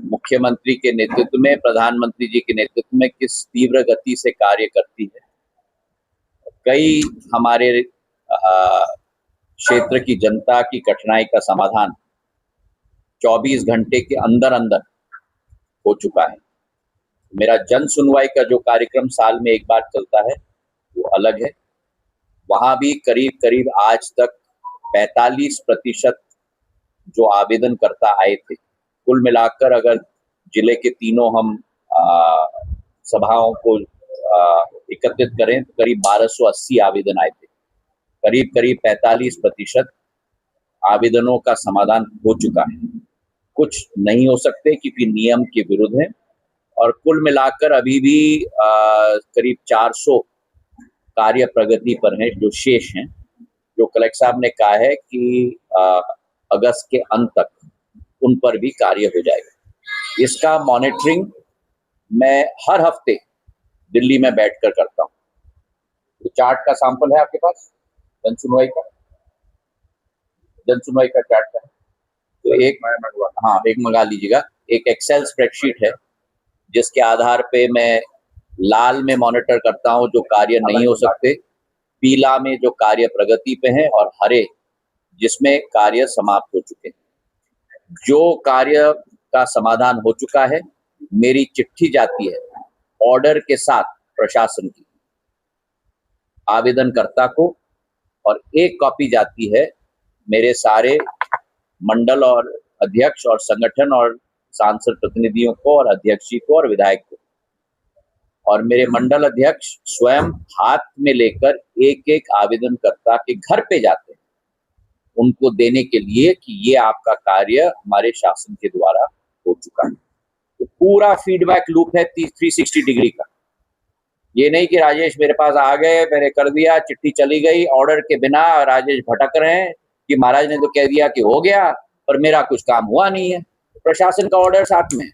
मुख्यमंत्री के नेतृत्व में, प्रधानमंत्री जी के नेतृत्व में किस तीव्र गति से कार्य करती है। कई हमारे क्षेत्र की जनता की कठिनाई का समाधान 24 घंटे के अंदर अंदर हो चुका है। मेरा जन सुनवाई का जो कार्यक्रम साल में एक बार चलता है वो अलग है। वहां भी करीब करीब आज तक 45% जो आवेदनकर्ता आए थे, कुल मिलाकर अगर जिले के तीनों हम सभाओं को एकत्रित करें तो करीब 1280 आवेदन आए थे। करीब करीब 45% आवेदनों का समाधान हो चुका है। कुछ नहीं हो सकते क्योंकि नियम के विरुद्ध है, और कुल मिलाकर अभी भी करीब 400 कार्य प्रगति पर हैं जो शेष हैं, जो कलेक्टर साहब ने कहा है कि अगस्त के अंत तक उन पर भी कार्य हो जाएगा। इसका मॉनिटरिंग मैं हर हफ्ते दिल्ली में बैठकर करता हूँ। तो चार्ट का सैंपल है आपके पास जन सुनवाई का चार्ट का है, तो एक मंगा लीजिएगा। एक एक्सेल स्प्रेडशीट है जिसके आधार पे मैं लाल में मॉनिटर करता हूँ जो कार्य नहीं हो सकते, पीला में जो कार्य प्रगति पे हैं, और हरे जिसमें कार्य समाप्त हो चुके हैं। जो कार्य का समाधान हो चुका है, मेरी चिट्ठी जाती है ऑर्डर के साथ प्रशासन की आवेदनकर्ता को, और एक कॉपी जाती है मेरे सारे मंडल और अध्यक्ष और संगठन और सांसद प्रतिनिधियों को और अध्यक्ष जी को और विधायक को, और मेरे मंडल अध्यक्ष स्वयं हाथ में लेकर एक एक आवेदनकर्ता के घर पे जाते हैं उनको देने के लिए कि ये आपका कार्य हमारे शासन के द्वारा हो चुका है। तो पूरा फीडबैक लूप है 360 डिग्री का। ये नहीं कि राजेश मेरे पास आ गए, मैंने कर दिया, चिट्ठी चली गई, ऑर्डर के बिना राजेश भटक रहे हैं कि महाराज ने तो कह दिया कि हो गया पर मेरा कुछ काम हुआ नहीं है। प्रशासन का ऑर्डर साथ में,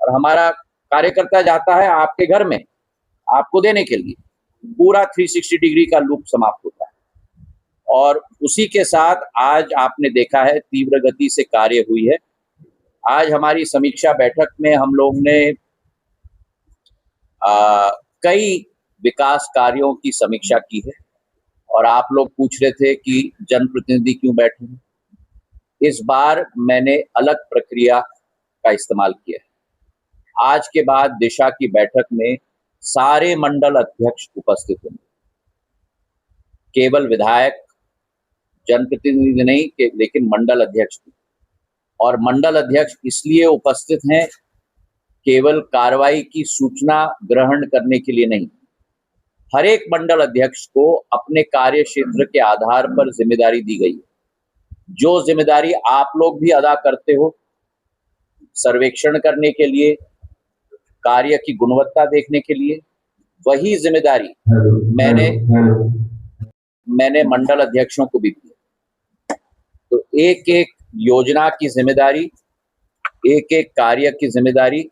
और हमारा कार्यकर्ता जाता है आपके घर में आपको देने के लिए। पूरा 360 डिग्री का लूप समाप्त होता है। और उसी के साथ आज आपने देखा है तीव्र गति से कार्य हुई है। आज हमारी समीक्षा बैठक में हम लोग ने कई विकास कार्यों की समीक्षा की है, और आप लोग पूछ रहे थे कि जनप्रतिनिधि क्यों बैठे हैं। इस बार मैंने अलग प्रक्रिया का इस्तेमाल किया है। आज के बाद दिशा की बैठक में सारे मंडल अध्यक्ष उपस्थित होंगे, केवल विधायक जनप्रतिनिधि नहीं लेकिन मंडल अध्यक्ष भी। और मंडल अध्यक्ष इसलिए उपस्थित हैं केवल कार्रवाई की सूचना ग्रहण करने के लिए नहीं, हर एक मंडल अध्यक्ष को अपने कार्य क्षेत्र के आधार पर जिम्मेदारी दी गई है। जो जिम्मेदारी आप लोग भी अदा करते हो, सर्वेक्षण करने के लिए, कार्य की गुणवत्ता देखने के लिए, वही जिम्मेदारी मैंने मंडल अध्यक्षों को भी दी। तो एक एक योजना की जिम्मेदारी, एक एक कार्य की जिम्मेदारी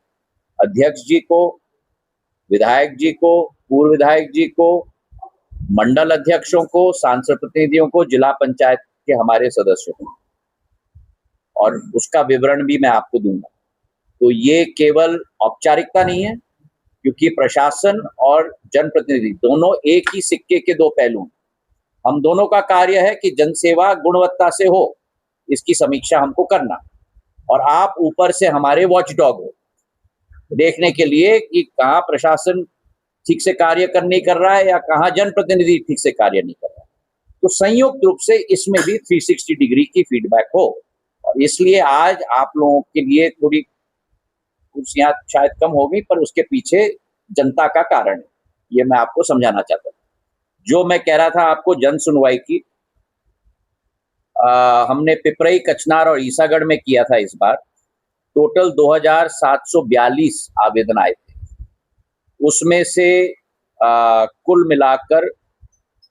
अध्यक्ष जी को, विधायक जी को, पूर्व विधायक जी को, मंडल अध्यक्षों को, सांसद प्रतिनिधियों को, जिला पंचायत के हमारे सदस्यों को, और उसका विवरण भी मैं आपको दूंगा। तो ये केवल औपचारिकता नहीं है, क्योंकि प्रशासन और जनप्रतिनिधि दोनों एक ही सिक्के के दो पहलू हैं। हम दोनों का कार्य है कि जनसेवा गुणवत्ता से हो, इसकी समीक्षा हमको करना, और आप ऊपर से हमारे वॉचडॉग हो, देखने के लिए कि कहाँ प्रशासन ठीक से कार्य नहीं कर रहा है या कहाँ जनप्रतिनिधि ठीक से कार्य नहीं कर रहा है। तो संयुक्त रूप से इसमें भी 360 डिग्री की फीडबैक हो। और इसलिए आज आप लोगों के लिए थोड़ी कुर्सियां शायद कम होगी, पर उसके पीछे जनता का कारण है, ये मैं आपको समझाना चाहता हूँ। जो मैं कह रहा था आपको जन सुनवाई की, हमने पिपरई, कचनार और ईसागढ़ में किया था। इस बार टोटल 2742 आवेदन आए थे। उसमें से कुल मिलाकर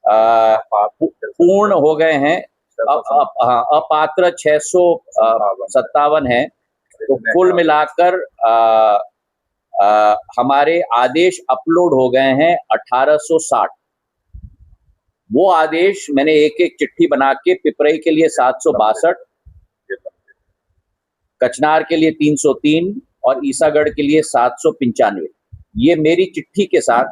पूर्ण हो गए हैं, अपात्र 657 हैं। तो कुल मिलाकर हमारे आदेश अपलोड हो गए हैं 1860। वो आदेश मैंने एक एक चिट्ठी बना के पिपरई के लिए 762, कचनार के लिए 303 और ईसागढ़ के लिए 795। ये मेरी चिट्ठी के साथ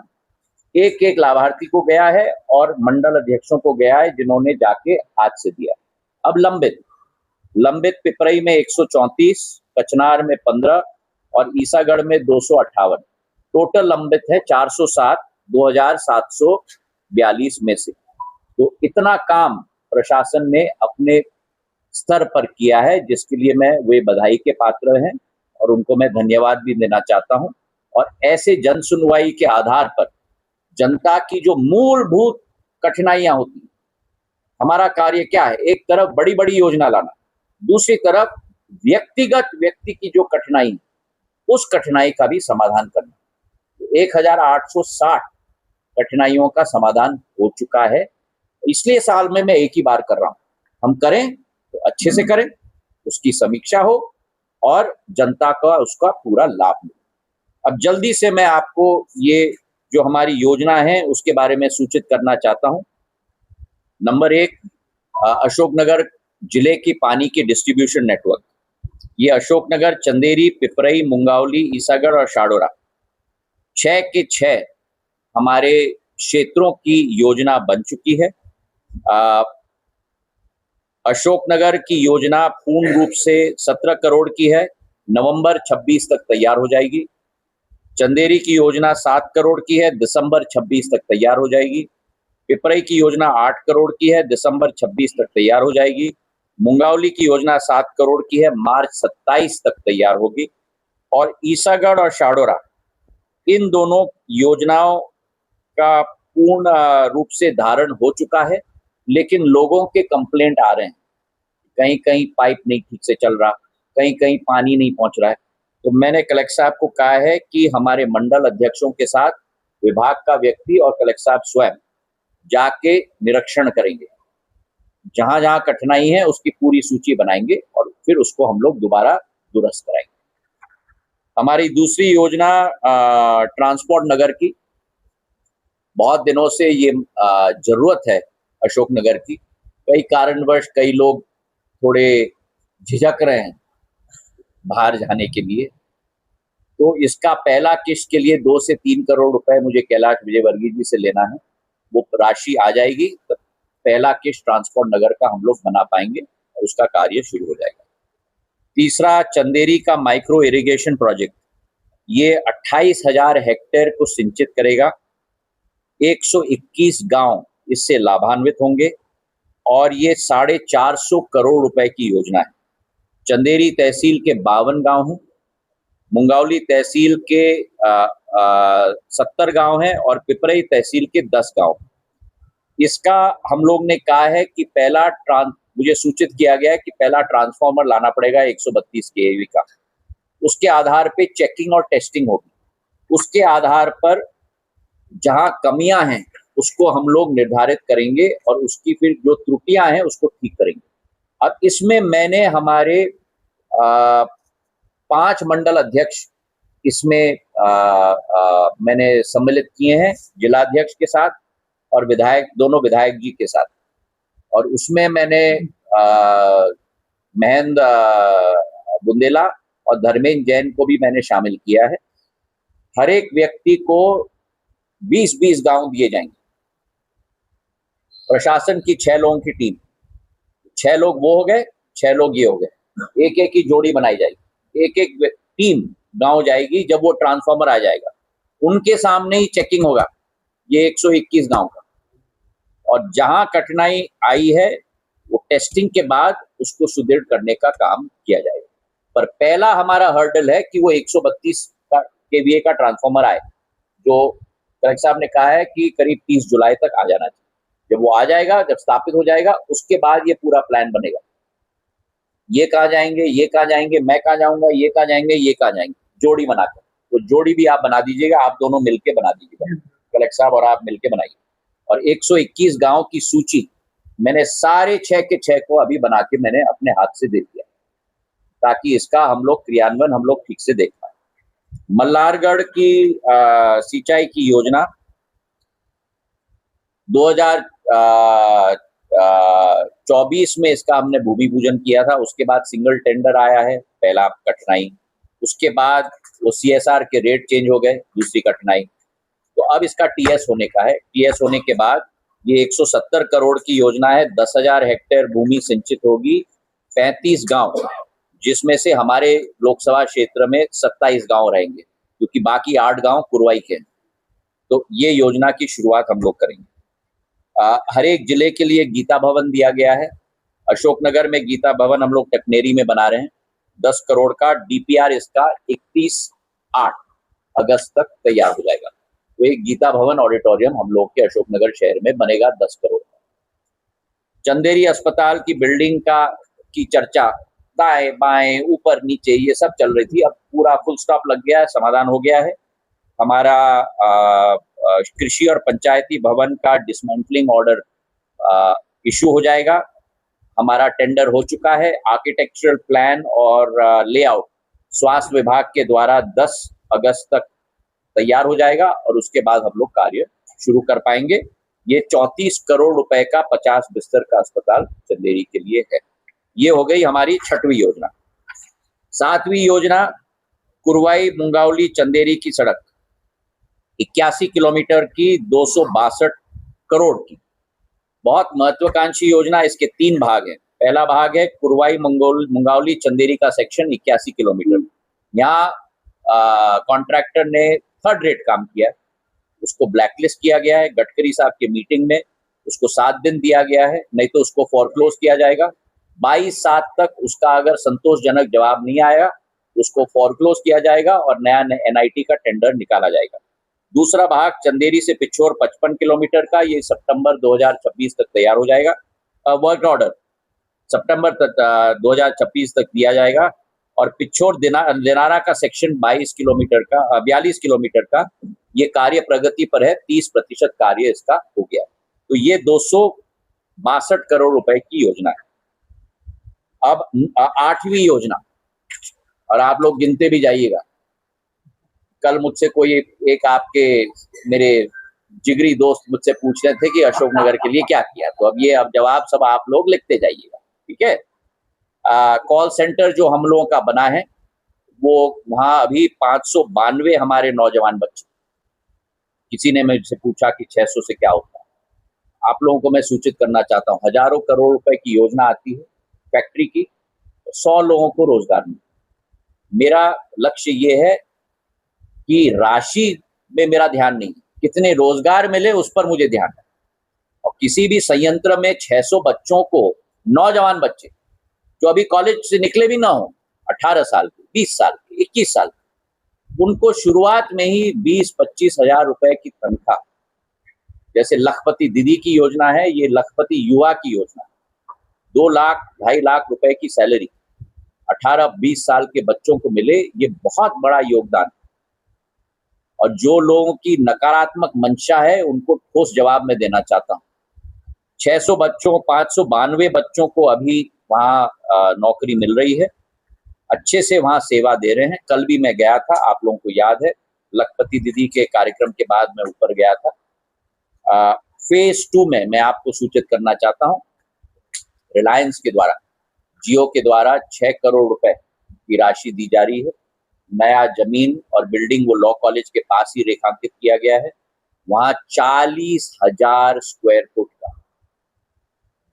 एक एक लाभार्थी को गया है और मंडल अध्यक्षों को गया है, जिन्होंने जाके हाथ से दिया। अब लंबित पिपरई में 134, कचनार में 15 और ईसागढ़ में 258। टोटल लंबित है 407 2742 में से। तो इतना काम प्रशासन ने अपने स्तर पर किया है, जिसके लिए मैं वे बधाई के पात्र हैं और उनको मैं धन्यवाद भी देना चाहता हूं। और ऐसे जन सुनवाई के आधार पर जनता की जो मूलभूत कठिनाइयां होती हैं, हमारा कार्य क्या है? एक तरफ बड़ी बड़ी योजना लाना, दूसरी तरफ व्यक्ति की जो कठिनाई, उस कठिनाई का भी समाधान करना। 1860 कठिनाइयों का समाधान हो चुका है, इसलिए साल में मैं एक ही बार कर रहा हूं। हम करें तो अच्छे से करें, उसकी समीक्षा हो और जनता का उसका पूरा लाभ मिले। अब जल्दी से मैं आपको ये जो हमारी योजना है उसके बारे में सूचित करना चाहता हूं। नंबर 1, अशोकनगर जिले की पानी की डिस्ट्रीब्यूशन नेटवर्क। ये अशोकनगर, चंदेरी, पिपरई, मुंगावली, ईसागढ़ और शाडोरा 6 के 6 हमारे क्षेत्रों की योजना बन चुकी है। अशोकनगर की योजना पूर्ण रूप से 17 करोड़ की है, नवंबर 26 तक तैयार हो जाएगी। चंदेरी की योजना 7 करोड़ की है, दिसंबर 26 तक तैयार हो जाएगी। पिपरई की योजना 8 करोड़ की है, दिसंबर 26 तक तैयार हो जाएगी। मुंगावली की योजना 7 करोड़ की है, मार्च 27 तक तैयार होगी। और ईसागढ़ और शाडोरा, इन दोनों योजनाओं का पूर्ण रूप से धारण हो चुका है, लेकिन लोगों के कंप्लेंट आ रहे हैं, कहीं कहीं पाइप नहीं ठीक से चल रहा, कहीं कहीं पानी नहीं पहुंच रहा है। तो मैंने कलेक्टर साहब को कहा है कि हमारे मंडल अध्यक्षों के साथ विभाग का व्यक्ति और कलेक्टर साहब स्वयं जाके निरीक्षण करेंगे, जहां जहां कठिनाई है उसकी पूरी सूची बनाएंगे और फिर उसको हम लोग दोबारा दुरुस्त कराएंगे। हमारी दूसरी योजना ट्रांसपोर्ट नगर की, बहुत दिनों से ये जरूरत है अशोकनगर की। कई कारणवश कई लोग थोड़े झिझक रहे हैं बाहर जाने के लिए, तो इसका पहला किश्त के लिए 2 से 3 करोड़ रुपए मुझे कैलाश विजयवर्गीय जी से लेना है। वो राशि आ जाएगी तो पहला किश्त ट्रांसपोर्ट नगर का हम लोग बना पाएंगे और उसका कार्य शुरू हो जाएगा। तीसरा, चंदेरी का माइक्रो इरिगेशन प्रोजेक्ट, ये 28,000 हेक्टेयर को सिंचित करेगा। 121 गांव इससे लाभान्वित होंगे और ये 450 करोड़ रुपए की योजना है। चंदेरी तहसील के 52 गांव हैं, मुंगावली तहसील के 70 गांव हैं और पिपरई तहसील के 10 गांव। इसका हम लोग ने कहा है कि मुझे सूचित किया गया है कि पहला ट्रांसफार्मर लाना पड़ेगा 132 kV का। उसके आधार पे चेकिंग और टेस्टिंग होगी, उसके आधार पर जहां कमियां हैं उसको हम लोग निर्धारित करेंगे और उसकी फिर जो त्रुटियां हैं उसको ठीक करेंगे। अब इसमें मैंने हमारे 5 मंडल अध्यक्ष इसमें मैंने सम्मिलित किए हैं, जिलाध्यक्ष के साथ और दोनों विधायक जी के साथ। और उसमें मैंने महेंद्र बुंदेला और धर्मेंद्र जैन को भी मैंने शामिल किया है। हर एक व्यक्ति को 20-20 गांव दिए जाएंगे। प्रशासन की 6 लोगों की टीम, 6 लोग वो हो गए, 6 लोग ये हो गए, एक एक की जोड़ी बनाई जाएगी, एक एक टीम गांव जाएगी। जब वो ट्रांसफार्मर आ जाएगा उनके सामने ही चेकिंग होगा ये 121 गांव का, और जहां कठिनाई आई है वो टेस्टिंग के बाद उसको सुदृढ़ करने का काम किया जाएगा। पर पहला हमारा हर्डल है कि वो 132 kVA का ट्रांसफार्मर आए, जो कलेक्टर साहब ने कहा है कि करीब 30 जुलाई तक आ जाना चाहिए। जब वो आ जाएगा, जब स्थापित हो जाएगा, उसके बाद ये पूरा प्लान बनेगा। ये कहाँ जाएंगे, ये कहाँ जाएंगे, मैं कहाँ जाऊंगा, ये कहाँ जाएंगे, ये कहाँ जाएंगे, जोड़ी बनाकर। वो जोड़ी भी आप बना दीजिएगा, आप दोनों मिलके बना दीजिएगा, कलेक्टर साहब और आप मिलके बनाइए। और 121 गांव की सूची मैंने सारे 6 के 6 को अभी बना के मैंने अपने हाथ से दे दिया, ताकि इसका हम लोग क्रियान्वयन हम लोग ठीक से देख पाए। मल्हारगढ़ की सिंचाई की योजना 2014 24 में इसका हमने भूमि पूजन किया था। उसके बाद सिंगल टेंडर आया है, पहला कठिनाई। उसके बाद वो CSR के रेट चेंज हो गए, दूसरी कठिनाई। तो अब इसका TS होने का है। TS होने के बाद ये 170 करोड़ की योजना है। 10,000 हेक्टेयर भूमि सिंचित होगी, 35 गांव, जिसमें से हमारे लोकसभा क्षेत्र में 27 गांव रहेंगे, क्योंकि बाकी 8 गांव कुरवाई के हैं। तो ये योजना की शुरुआत हम लोग करेंगे। हर एक जिले के लिए गीता भवन दिया गया है। अशोकनगर में गीता भवन हम लोग टकनेरी में बना रहे हैं। 10 करोड़ का DPR इसका 31/8 अगस्त तक तैयार हो जाएगा। तो एक गीता भवन ऑडिटोरियम हम लोग के अशोकनगर शहर में बनेगा 10 करोड़ का। चंदेरी अस्पताल की बिल्डिंग की चर्चा दाएं बाएं ऊपर नीचे ये सब चल रही थी। अब पूरा फुल स्टॉप लग गया है, समाधान हो गया है। हमारा कृषि और पंचायती भवन का डिसमेंटलिंग ऑर्डर इशू हो जाएगा। हमारा टेंडर हो चुका है। आर्किटेक्चरल प्लान और लेआउट स्वास्थ्य विभाग के द्वारा 10 अगस्त तक तैयार हो जाएगा और उसके बाद हम लोग कार्य शुरू कर पाएंगे। ये 34 करोड़ रुपए का 50 बिस्तर का अस्पताल चंदेरी के लिए है। ये हो गई हमारी 6वीं योजना। 7वीं योजना कुरवाई मुंगावली चंदेरी की सड़क 81 किलोमीटर की 262 करोड़ की, बहुत महत्वाकांक्षी योजना। इसके 3 भाग हैं। पहला भाग है कुरवाई मुंगावली चंदेरी का सेक्शन 81 किलोमीटर। यहाँ कॉन्ट्रैक्टर ने थर्ड रेट काम किया, उसको ब्लैकलिस्ट किया गया है। गडकरी साहब के मीटिंग में उसको 7 दिन दिया गया है, नहीं तो उसको फॉरक्लोज किया जाएगा। 22/7 तक उसका अगर संतोषजनक जवाब नहीं आया, उसको फॉरक्लोज किया जाएगा और नया NIT का टेंडर निकाला जाएगा। दूसरा भाग चंदेरी से पिछोर 55 किलोमीटर का, ये सितंबर 2026 तक तैयार हो जाएगा। वर्क ऑर्डर सितंबर 2026 तक दिया जाएगा। और पिछोर दिनारा का सेक्शन 42 किलोमीटर का ये कार्य प्रगति पर है। 30% कार्य इसका हो गया। तो ये 262 करोड़ रुपए की योजना है। अब 8वीं योजना, और आप लोग गिनते भी जाइएगा। कल मुझसे कोई एक आपके मेरे जिगरी दोस्त मुझसे पूछ रहे थे कि अशोकनगर के लिए क्या किया, तो अब जवाब सब आप लोग लिखते जाइएगा, ठीक है। कॉल सेंटर जो हम लोगों का बना है, वो वहां अभी 592 हमारे नौजवान बच्चे। किसी ने मुझसे पूछा कि 600 से क्या होता है। आप लोगों को मैं सूचित करना चाहता हूँ, हजारों करोड़ रुपए की योजना आती है फैक्ट्री की, 100 लोगों को रोजगार मिले। मेरा लक्ष्य ये है कि राशि में मेरा ध्यान नहीं, कितने रोजगार मिले उस पर मुझे ध्यान है। और किसी भी संयंत्र में 600 बच्चों को, नौजवान बच्चे जो अभी कॉलेज से निकले भी ना हो, 18 साल के, 20 साल के, 21 साल के, उनको शुरुआत में ही 20-25 हजार रुपए की तनख्वाह, जैसे लखपति दीदी की योजना है, ये लखपति युवा की योजना है। 2 लाख 2.5 लाख रुपए की सैलरी 18-20 साल के बच्चों को मिले, ये बहुत बड़ा योगदान है। और जो लोगों की नकारात्मक मंशा है, उनको ठोस जवाब में देना चाहता हूँ। 600 बच्चों, 592 बच्चों को अभी वहाँ नौकरी मिल रही है, अच्छे से वहाँ सेवा दे रहे हैं। कल भी मैं गया था, आप लोगों को याद है, लखपति दीदी के कार्यक्रम के बाद मैं ऊपर गया था। फेज 2 में मैं आपको सूचित करना चाहता हूँ, रिलायंस के द्वारा, जियो के द्वारा 6 करोड़ रुपए की राशि दी जा रही है। नया जमीन और बिल्डिंग वो लॉ कॉलेज के पास ही रेखांकित किया गया है। वहां 40,000 स्क्वायर फुट का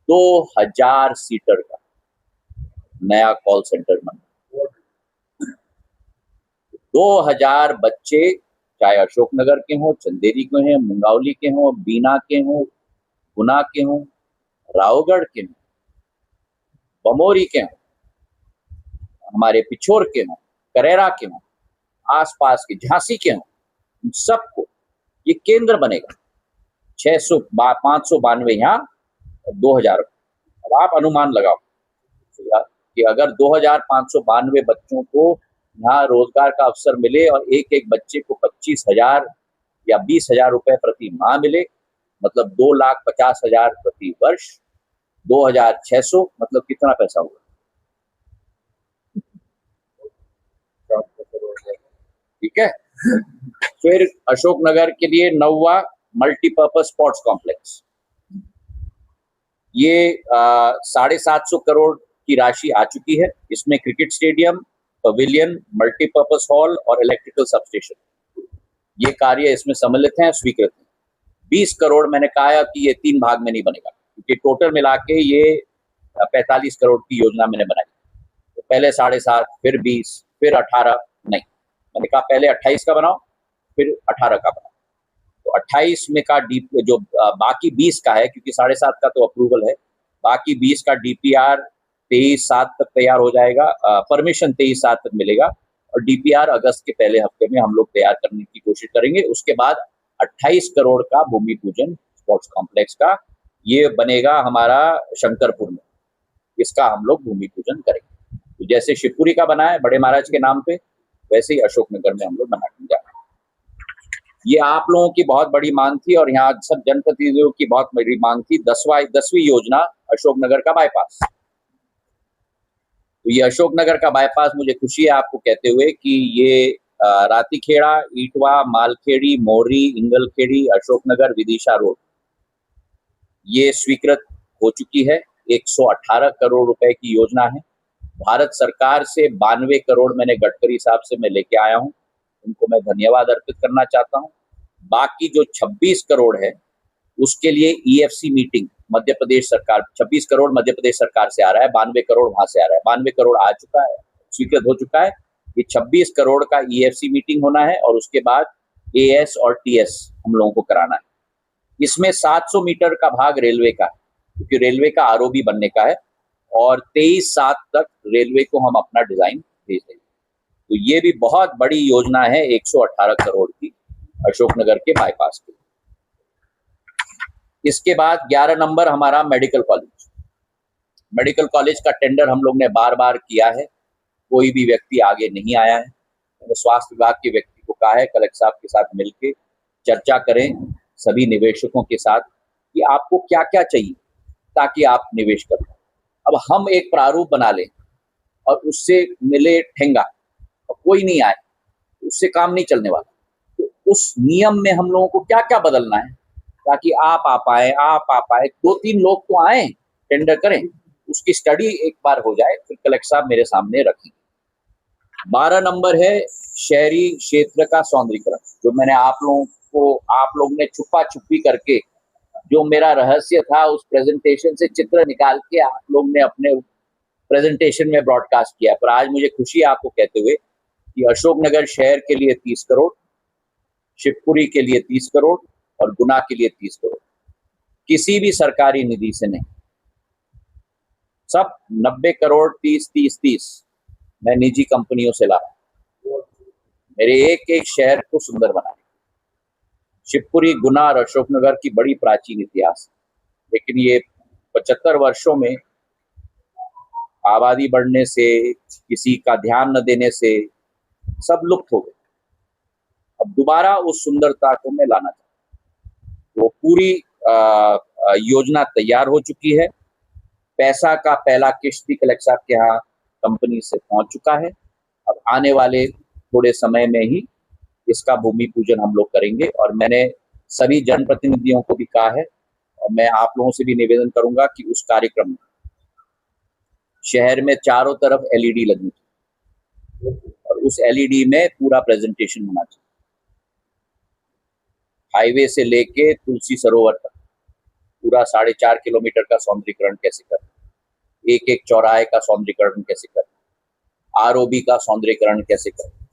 2,000 सीटर का नया कॉल सेंटर बना। 2,000 बच्चे, चाहे अशोकनगर के हों, चंदेरी के हों, मुंगावली के हों, बीना के हों, गुना के हों, रावगढ़ के हों, बमोरी के हों, हमारे पिछोर के हों, करेरा के हों, आसपास के झांसी के हों, सबको ये केंद्र बनेगा। 592 यहाँ, 2,000। अब आप अनुमान लगाओ कि अगर 2,592 बच्चों को यहाँ रोजगार का अवसर मिले और एक एक बच्चे को 25,000 या 20,000 रुपए प्रति माह मिले, मतलब 2,50,000 प्रति वर्ष, 2,600, मतलब कितना पैसा होगा? ठीक है। फिर अशोकनगर के लिए 9वां मल्टीपर्पज स्पोर्ट्स कॉम्प्लेक्स, ये 750 करोड़ की राशि आ चुकी है। इसमें cricket stadium, pavilion, multipurpose hall और इलेक्ट्रिकल सबस्टेशन, ये कार्य इसमें सम्मिलित हैं, स्वीकृत हैं। 20 करोड़ मैंने कहा कि ये 3 भाग में नहीं बनेगा, क्योंकि टोटल मिला के ये 45 करोड़ की योजना मैंने बनाई। तो पहले 7.5, फिर 20, फिर 18, नहीं, मैंने कहा पहले 28 का बनाओ, फिर 18 का बनाओ। तो 28 में का जो बाकी 20 का है, क्योंकि 7.5 का तो अप्रूवल है, बाकी 20 का डीपीआर 23/7 तक तैयार हो जाएगा। परमिशन 23/7 तक मिलेगा और डीपीआर अगस्त के पहले हफ्ते में हम लोग तैयार करने की कोशिश करेंगे। उसके बाद 28 करोड़ का भूमि पूजन स्पोर्ट्स कॉम्प्लेक्स का ये बनेगा हमारा शंकरपुर में, इसका हम लोग भूमि पूजन करेंगे। तो जैसे शिवपुरी का बना है बड़े महाराज के नाम पे, वैसे ही अशोकनगर में हम लोग बनाने जा रहे हैं। ये आप लोगों की बहुत बड़ी मांग थी और यहाँ सब जनप्रतिनिधियों की बहुत बड़ी मांग थी। 10वीं योजना अशोकनगर का बाईपास। तो ये अशोकनगर का बाईपास, मुझे खुशी है आपको कहते हुए कि ये रातीखेड़ा, ईटवा, मालखेड़ी, मोरी, इंगलखेड़ी, अशोकनगर, विदिशा रोड, ये स्वीकृत हो चुकी है। 118 करोड़ रुपए की योजना है। भारत सरकार से 92 करोड़ मैंने गडकरी साहब से मैं लेके आया हूँ, उनको मैं धन्यवाद अर्पित करना चाहता हूँ। बाकी जो 26 करोड़ है उसके लिए ईएफसी मीटिंग मध्य प्रदेश सरकार, 26 करोड़ मध्य प्रदेश सरकार से आ रहा है, 92 करोड़ वहां से आ रहा है। 92 करोड़ आ चुका है, स्वीकृत हो चुका है। ये 26 करोड़ का ईएफसी मीटिंग होना है और उसके बाद एएस और टीएस हम लोगों को कराना है। इसमें 700 मीटर का भाग रेलवे का है, क्योंकि रेलवे का आरओबी बनने का है और 23/7 तक रेलवे को हम अपना डिजाइन भेज देंगे। तो ये भी बहुत बड़ी योजना है 118 करोड़ की अशोकनगर के बाईपास की। इसके बाद 11 नंबर हमारा मेडिकल कॉलेज। मेडिकल कॉलेज का टेंडर हम लोग ने बार बार किया है, कोई भी व्यक्ति आगे नहीं आया है। मैंने स्वास्थ्य विभाग के व्यक्ति को कहा है कलेक्टर साहब के साथ मिलकर चर्चा करें सभी निवेशकों के साथ कि आपको क्या क्या चाहिए ताकि आप निवेश करें। अब हम एक प्रारूप बना लें और उससे मिले ठेंगा और कोई नहीं आए, उससे काम नहीं चलने वाला। तो उस नियम में हम लोगों को क्या क्या बदलना है ताकि आप आ पाए 2-3 लोग तो आए, टेंडर करें, उसकी स्टडी एक बार हो जाए, फिर कलेक्टर साहब मेरे सामने रखेंगे। 12 नंबर है शहरी क्षेत्र का सौंदर्यीकरण, जो मैंने आप लोग ने छुपा छुपी करके, जो मेरा रहस्य था उस प्रेजेंटेशन से चित्र निकाल के आप लोग ने अपने प्रेजेंटेशन में ब्रॉडकास्ट किया। पर आज मुझे खुशी है आपको कहते हुए कि अशोकनगर शहर के लिए 30 करोड़, शिवपुरी के लिए 30 करोड़ और गुना के लिए 30 करोड़, किसी भी सरकारी निधि से नहीं, सब 90 करोड़ 30 मैं निजी कंपनियों से ला रहा हूं, मेरे एक एक शहर को सुंदर बनाए। शिवपुरी, गुना और अशोकनगर की बड़ी प्राचीन इतिहास, लेकिन ये 75 वर्षों में आबादी बढ़ने से, किसी का ध्यान न देने से सब लुप्त हो गए। अब दोबारा उस सुंदरता को मैं लाना चाहता हूँ। वो पूरी योजना तैयार हो चुकी है। पैसा का पहला किश्त भी कलेक्टर साहब के यहाँ कंपनी से पहुंच चुका है। अब आने वाले थोड़े समय में ही इसका भूमि पूजन हम लोग करेंगे और मैंने सभी जनप्रतिनिधियों को भी कहा है और मैं आप लोगों से भी निवेदन करूंगा कि उस कार्यक्रम में शहर में चारों तरफ एलईडी लगनी चाहिए और उस एलईडी में पूरा प्रेजेंटेशन होना चाहिए। हाईवे से लेके तुलसी सरोवर तक पूरा 4.5 किलोमीटर का सौंदर्यीकरण कैसे करना, एक एक चौराहे का सौंदर्यीकरण कैसे करना, आरओबी का सौंदर्यीकरण कैसे करना,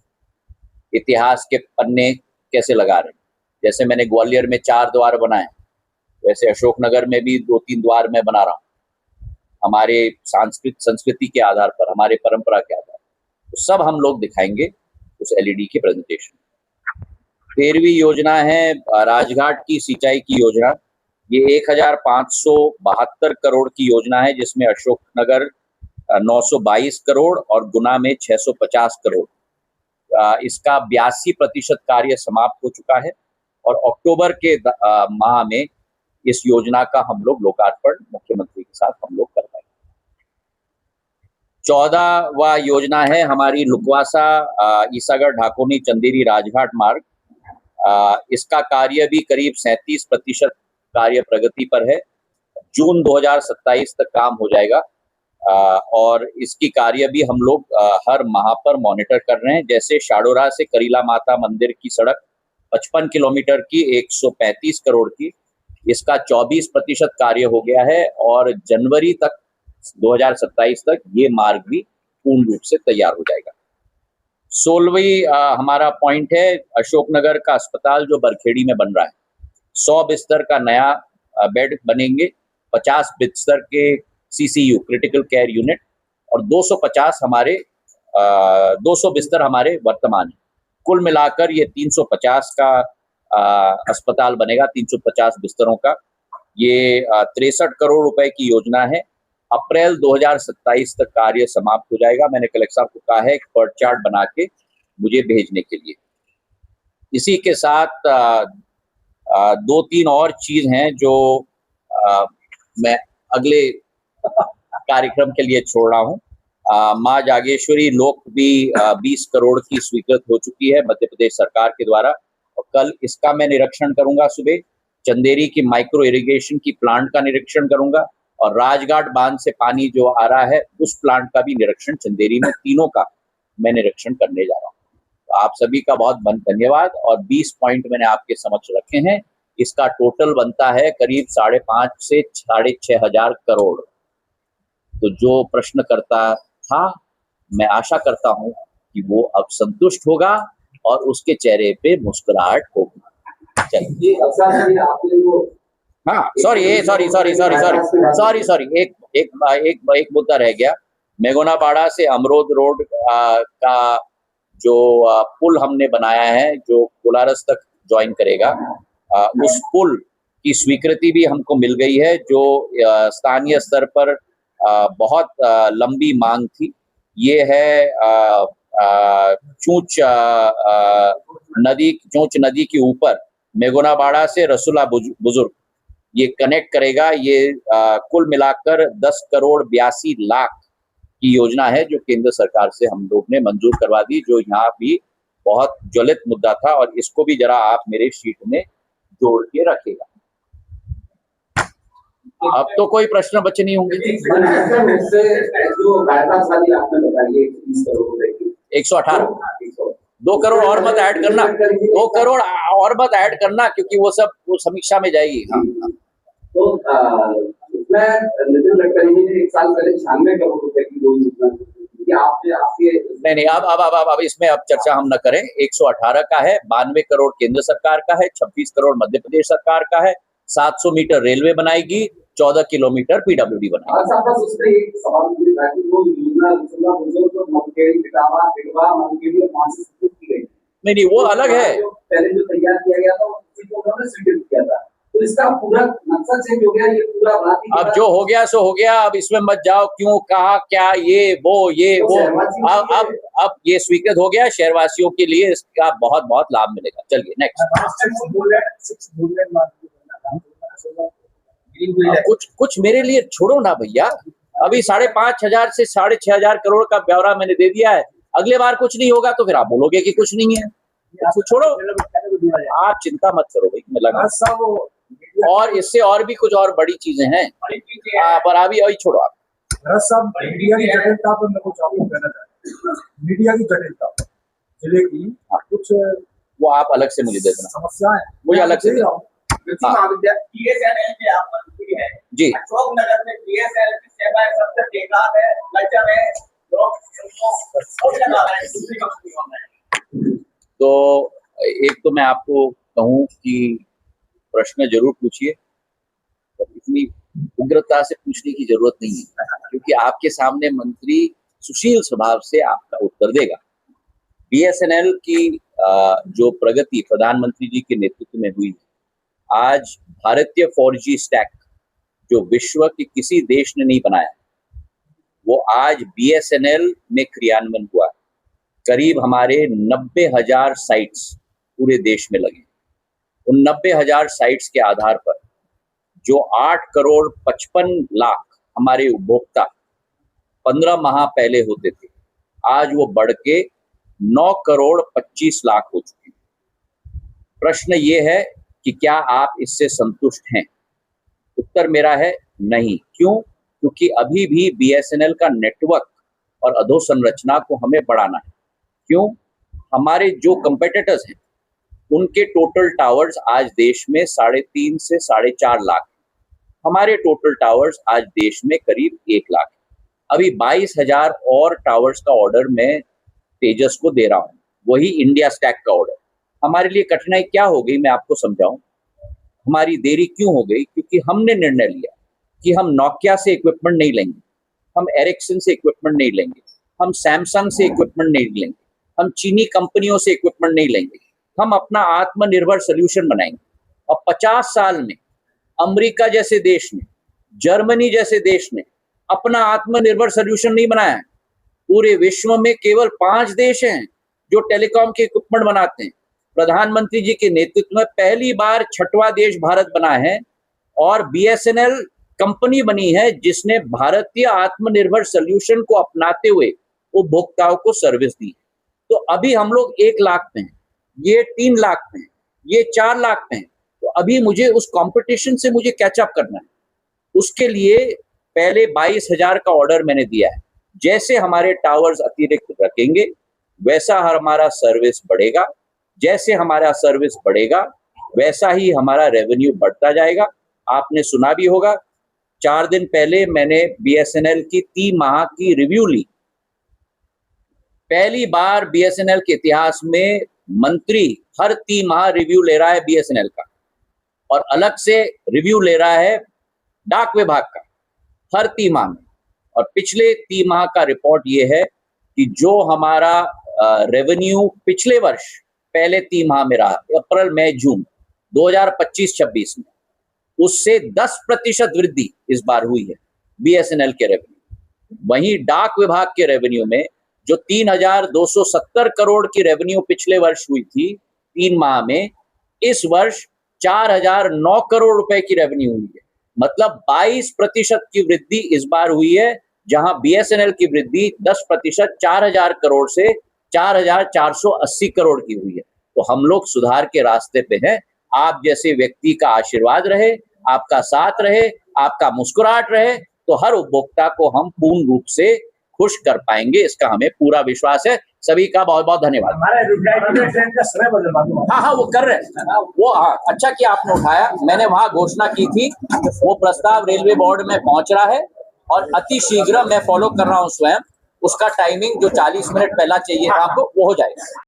इतिहास के पन्ने कैसे लगा रहे हैं। जैसे मैंने ग्वालियर में 4 द्वार बनाए, वैसे अशोकनगर में भी 2-3 द्वार मैं बना रहा हूँ, हमारे संस्कृति के आधार पर, हमारे परंपरा के आधार पर। तो सब हम लोग दिखाएंगे उस एलईडी के प्रेजेंटेशन। 13वीं योजना है राजघाट की सिंचाई की योजना। ये 1572 करोड़ की योजना है, जिसमें अशोकनगर 922 करोड़ और गुना में 650 करोड़। इसका 82% कार्य समाप्त हो चुका है और अक्टूबर के माह में इस योजना का हम लोग लोकार्पण मुख्यमंत्री के साथ हम लोग कर पाएंगे। 14वां योजना है हमारी लुकवासा ईसागढ़ ढाकोनी चंदेरी राजघाट मार्ग। इसका कार्य भी करीब 37% कार्य प्रगति पर है। जून 2027 तक काम हो जाएगा। और इसकी कार्य भी हम लोग हर माह पर मॉनिटर कर रहे हैं। जैसे शाडोरा से करीला माता मंदिर की सड़क 55 किलोमीटर की 135 करोड़ की, इसका 24% कार्य हो गया है और जनवरी तक 2027 तक ये मार्ग भी पूर्ण रूप से तैयार हो जाएगा। 16वीं हमारा पॉइंट है अशोकनगर का अस्पताल जो बरखेड़ी में बन रहा है। 100 बिस्तर का नया बेड बनेंगे, 50 बिस्तर के CCU क्रिटिकल केयर यूनिट और 200 बिस्तर हमारे वर्तमान है। कुल मिलाकर ये 350 का अस्पताल बनेगा, 350 बिस्तरों का। ये 63 करोड़ रुपए की योजना है। अप्रैल 2027 तक कार्य समाप्त हो जाएगा। मैंने कलेक्टर साहब को कहा है पर्ट चार्ट बना के मुझे भेजने के लिए। इसी के साथ 2-3 और चीज हैं जो मैं अगले कार्यक्रम के लिए छोड़ रहा हूँ। माँ जागेश्वरी लोक भी 20 करोड़ की स्वीकृत हो चुकी है मध्य प्रदेश सरकार के द्वारा और कल इसका मैं निरीक्षण करूंगा। सुबह चंदेरी की माइक्रो इरिगेशन की प्लांट का निरीक्षण करूंगा और राजघाट बांध से पानी जो आ रहा है उस प्लांट का भी निरीक्षण चंदेरी में, तीनों का मैं निरीक्षण करने जा रहा हूँ। तो आप सभी का बहुत बहुत धन्यवाद। और 20 पॉइंट मैंने आपके समक्ष रखे हैं। इसका टोटल बनता है करीब 5.5 से 6.5 हजार करोड़। तो जो प्रश्न करता था, मैं आशा करता हूं कि वो अब संतुष्ट होगा और उसके चेहरे पे मुस्कुराहट होगी। चलिए, हाँ, सॉरी, एक मुद्दा रह गया। मेगोनाबाड़ा से अमरोद रोड का जो पुल हमने बनाया है, जो कोलारस तक ज्वाइन करेगा, उस पुल की स्वीकृति भी हमको मिल गई है, जो स्थानीय स्तर पर बहुत लंबी मांग थी। ये है चूंच नदी के ऊपर मेगोनाबाड़ा से रसुला बुजुर्ग ये कनेक्ट करेगा। ये कुल मिलाकर 10 करोड़ 82 लाख की योजना है जो केंद्र सरकार से हम लोग ने मंजूर करवा दी, जो यहाँ भी बहुत ज्वलित मुद्दा था और इसको भी जरा आप मेरे शीट में जोड़ के रखेगा। अब तो कोई प्रश्न बचे नहीं होंगे। 118 2 करोड़ और मत ऐड करना, 2 करोड़ और मत ऐड करना, क्योंकि वो समीक्षा में जाएगी। हाँ। तो उसमें नितिन गडकरी जी ने 1 साल पहले 96 करोड़ रुपए की योजना नहीं, अब इसमें अब चर्चा हम न करें। 118 का है, 92 करोड़ केंद्र सरकार का है, 26 करोड़ मध्य प्रदेश सरकार का है, 700 मीटर रेलवे बनाएगी, 14 किलोमीटर PWD बनाएगी। नहीं, वो अलग है। पहले जो तैयार किया गया था उसी को उन्होंने स्वीकृत किया था, तो इसका पूरा नक्शा चेंज हो गया। ये पूरा अब जो हो गया सो हो गया। अब इसमें मत जाओ क्यों, कहा, क्या, ये वो। अब ये स्वीकृत हो गया। शहरवासियों के लिए इसका बहुत बहुत लाभ मिलेगा। चलिए नेक्स्ट। कुछ मेरे लिए छोड़ो ना भैया। अभी 5,500 से 6,500 करोड़ का ब्यौरा मैंने दे दिया है। अगले बार कुछ नहीं होगा तो फिर आप बोलोगे कि कुछ नहीं है। तो छोड़ो, आप चिंता मत करो भाई, मैं लगा। और इससे और भी कुछ और बड़ी चीजें हैं, पर अभी छोड़ो आप। मीडिया की जटिलता पर मैं कुछ आपको कहना चाहता हूँ। मीडिया की जटिलता जिले की कुछ वो आप अलग से मुझे दे देना, समस्याएं मुझे अलग से जी। अशोकनगर में BSNL की सेवाएं सबसे बेकार है, लचर है, तो एक तो मैं आपको कहूं कि प्रश्न जरूर पूछिए, पर इतनी उग्रता से पूछने की जरूरत नहीं है, क्योंकि आपके सामने मंत्री सुशील स्वभाव से आपका उत्तर देगा। BSNL की जो प्रगति प्रधानमंत्री जी के नेतृत्व में हुई, आज भारतीय 4G स्टैक जो विश्व के किसी देश ने नहीं बनाया, वो आज BSNL में क्रियान्वयन हुआ। करीब हमारे 90,000 साइट्स पूरे देश में लगे। उन 90,000 साइट्स के आधार पर जो 8 करोड़ 55 लाख हमारे उपभोक्ता 15 माह पहले होते थे, आज वो बढ़ के 9 करोड़ 25 लाख हो चुके हैं। प्रश्न ये है कि क्या आप इससे संतुष्ट हैं? उत्तर मेरा है नहीं। क्यों? क्योंकि अभी भी बीएसएनएल का नेटवर्क और अधोसंरचना को हमें बढ़ाना है। क्यों? हमारे जो कंपेटिटर्स हैं उनके टोटल टावर्स आज देश में 3.5 से 4.5 लाख, हमारे टोटल टावर्स आज देश में करीब 1 लाख। अभी 22,000 और टावर्स का ऑर्डर मैं तेजस को दे रहा हूँ, वही इंडिया स्टैक का ऑर्डर। हमारे लिए कठिनाई क्या हो गई, मैं आपको समझाऊं। हमारी देरी क्यों हो गई? क्योंकि हमने निर्णय लिया कि हम नोकिया से इक्विपमेंट नहीं लेंगे, हम एरिक्सन से इक्विपमेंट नहीं लेंगे, हम सैमसंग से इक्विपमेंट नहीं लेंगे, हम चीनी कंपनियों से इक्विपमेंट नहीं लेंगे, हम अपना आत्मनिर्भर सोल्यूशन बनाएंगे। और 50 साल में अमेरिका जैसे देश ने, जर्मनी जैसे देश ने अपना आत्मनिर्भर सोल्यूशन नहीं बनाया है। पूरे विश्व में केवल 5 देश हैं जो टेलीकॉम के इक्विपमेंट बनाते हैं। प्रधानमंत्री जी के नेतृत्व में पहली बार 6वां देश भारत बना है और बीएसएनएल कंपनी बनी है जिसने भारतीय आत्मनिर्भर सोल्यूशन को अपनाते हुए उपभोक्ताओं को सर्विस दी। तो अभी हम लोग 1 लाख पे हैं, ये 3 लाख पे हैं, ये 4 लाख पे हैं। तो अभी मुझे उस कंपटीशन से मुझे कैचअप करना है। उसके लिए पहले 22,000 का ऑर्डर मैंने दिया है। जैसे हमारे टावर्स अतिरिक्त रखेंगे वैसा हमारा सर्विस बढ़ेगा, जैसे हमारा सर्विस बढ़ेगा वैसा ही हमारा रेवेन्यू बढ़ता जाएगा। आपने सुना भी होगा, 4 दिन पहले मैंने बीएसएनएल की 3 माह की रिव्यू ली। पहली बार बीएसएनएल के इतिहास में मंत्री हर 3 माह रिव्यू ले रहा है बीएसएनएल का, और अलग से रिव्यू ले रहा है डाक विभाग का हर 3 माह में। और पिछले 3 माह का रिपोर्ट ये है कि जो हमारा रेवेन्यू पिछले वर्ष पहले 3 माह में रहा, अप्रैल मई जून 2025-26 में, उससे 10% वृद्धि इस बार हुई है बीएसएनएल के रेवेन्यू। वहीं डाक विभाग के रेवेन्यू में जो 3,270 करोड़ की रेवेन्यू पिछले वर्ष हुई थी 3 माह में, इस वर्ष 4,009 करोड़ रुपए की रेवेन्यू हुई है। मतलब 22% की वृद्धि इस बार हुई है, जहां बीएसएनएल की वृद्धि 10% 4,000 करोड़ से 4,480 करोड़ की हुई है। तो हम लोग सुधार के रास्ते पे हैं। आप जैसे व्यक्ति का आशीर्वाद रहे, आपका साथ रहे, आपका मुस्कुराहट रहे, तो हर उपभोक्ता को हम पूर्ण रूप से खुश कर पाएंगे, इसका हमें पूरा विश्वास है। सभी का बहुत बहुत धन्यवाद। हाँ, वो कर रहे हैं वो। हाँ, अच्छा किया आपने उठाया। मैंने वहां घोषणा की थी, वो प्रस्ताव रेलवे बोर्ड में पहुंच रहा है और अति शीघ्र मैं फॉलो कर रहा हूं स्वयं। उसका टाइमिंग जो 40 मिनट पहला चाहिए था आपको, वो हो जाएगा।